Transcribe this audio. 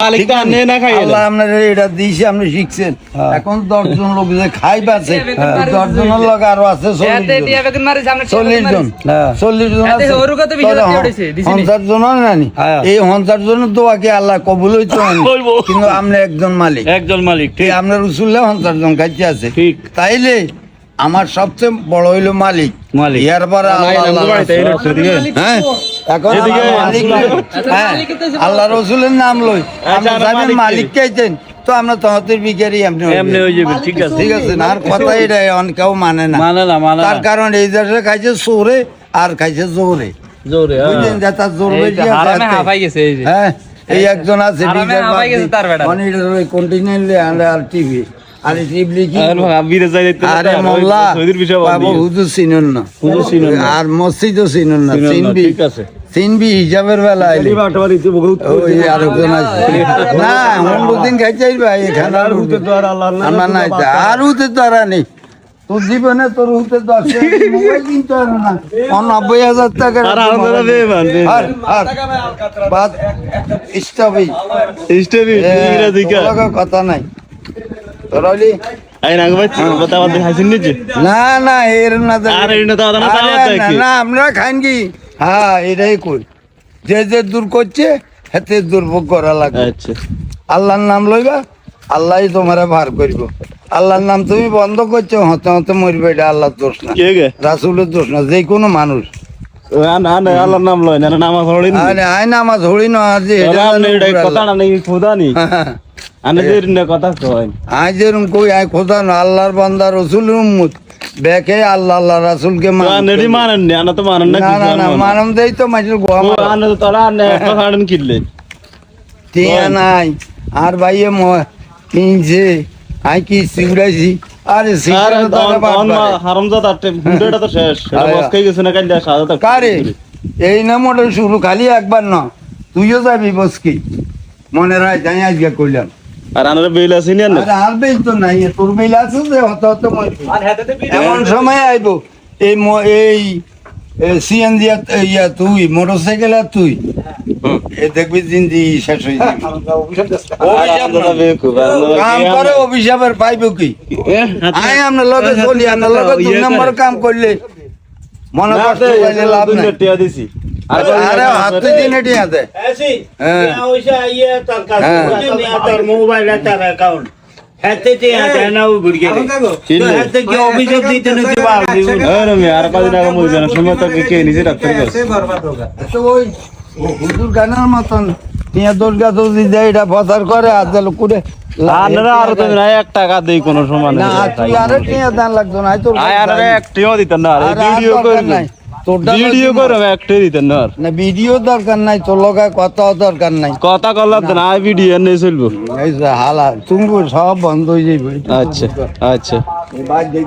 মালিক তো আনে না খাইয়ে আল্লাহ আপনার এটা দিয়েছে আপনি শিখছেন এখন 10 জন লোক যে খাই পাচ্ছে 10 জনের লোক আরো আছে 40 জন 40 জন আছে 50 জন নানি এই 50 জনের দোয়া কি আল্লাহ কবুল হইতো কিন্তু আপনি একজন মালিক ঠিক আপনার রসুল্লাহ 50 জন খাইতে আছে ঠিক তাইলে আমার সবচেয়ে বড় হইলো মালিক ইয়ার পরে হ্যাঁ এখন আল্লাহ রসুলের নাম লই আপনি মালিক চাইছেন তো আমরা তহতের বিকারি এমনি হয়ে যাবে ঠিক আছে না আর কথা এটা কেউ মানে না তার কারণ এই দেশে খাইছে চোরে আর খাইছে জোরে বুঝলেন যে তার জোর হ্যাঁ এই একজন আছে কন্টিনিউলি আর টিভি আরে টিভি কি আরে মোল্লা বাবু হুজুর চিনুন না আর মসজিদও চিনুন না চিনবি চিনবি হিসাবের বেলা আরেকজন আছে না দিন খাইতে ভাই এখানে আমার নাই আর উঠে তো আর নেই তোর জীবনে তোর উঠে 10 মোবাইল কিনতে হবে না 90,000 টাকা কথা নাই তোর না না এর না না আমরা খাইন কি হ্যাঁ এটাই কই যে দূর করছে হেতে দুর্ভোগ করা লাগবে আল্লাহর নাম লইবা আল্লাহ তোমারে ভার করবো আল্লাহর নাম তুমি বন্ধ করছো হতে হতে মরবে এটা আল্লাহর দোষ না রাসূলের দোষ না যে কোনো মানুষ আল্লাহর নাম লয় না নামাজ হড়ি আয় নামাজ হড়ি না যে কথা না খোদা নি কথা কয় আয় যেরকম কই আয় খোদা না আল্লাহর বান্দা রসুলের উম্মত বেকে আল্লাহ আল্লাহ রাসূলকে মানেন না তো মানেন না না মানম দেই তো মাইল গোয়া আনে তো তোরা আনে একটা ফাড়ন কিনলে টিয়া নাই আর ভাইয়ে কিনছে আই কি সিউড়াইছি আরে সিগারেট হারামজাদা মুন্ডাটা তো শেষ এটা বস খাই গেছে না কাইলা সাদা কারে এই না মোটে শুরু খালি একবার না তুইও যাবি বসকি মনে রাখ যাই আজকে কইলাম আর আনারে বেল আছে নি না আর বেল তো নাই তোর বেল আছে যে হত হত এমন সময় আইবো এই সিএনজি ইয়া তুই মোটরসাইকেল আর তুই দেখবি জিন্দি শেষ হয়ে যাবে কাম করে অভিশাপের পাইব কি আয় আমরা লগে চলি আমরা লগে 2 নম্বর কাম করলে মনে কষ্ট পাইলে লাভ নাই টিয়া দিছি আরে হাতে দিনে টিয়া দে হ্যাঁ ওইসা ইয়ে তার কাজ তার মোবাইল তার অ্যাকাউন্ট হাতে টিয়া দেয় না ও গুড়িয়ে হাতে কি অভিযোগ দিতে নাকি পারবি আরে আমি আর কত টাকা মরে জানা সময় তো কে নিজে ডাক্তার কাছে বরবাদ হোগা তো ওই হুজুর গানার মতন টিয়া দরগা তো দেয় এটা প্রচার করে আর লোক করে আনারা আর তো না 1 টাকা দেই কোন সময় না তুই আরে টিয়া দান লাগতো না তোর আরে একটিও দিত না ভিডিও করে নাই ভিডিও করে একটা দিত না না ভিডিও দরকার নাই তোর লগা কথা দরকার নাই কথা কইলা না ভিডিও নেই চলবো এই হালা তুমি সব বন্ধ হয়ে যাবে আচ্ছা বাদ দেই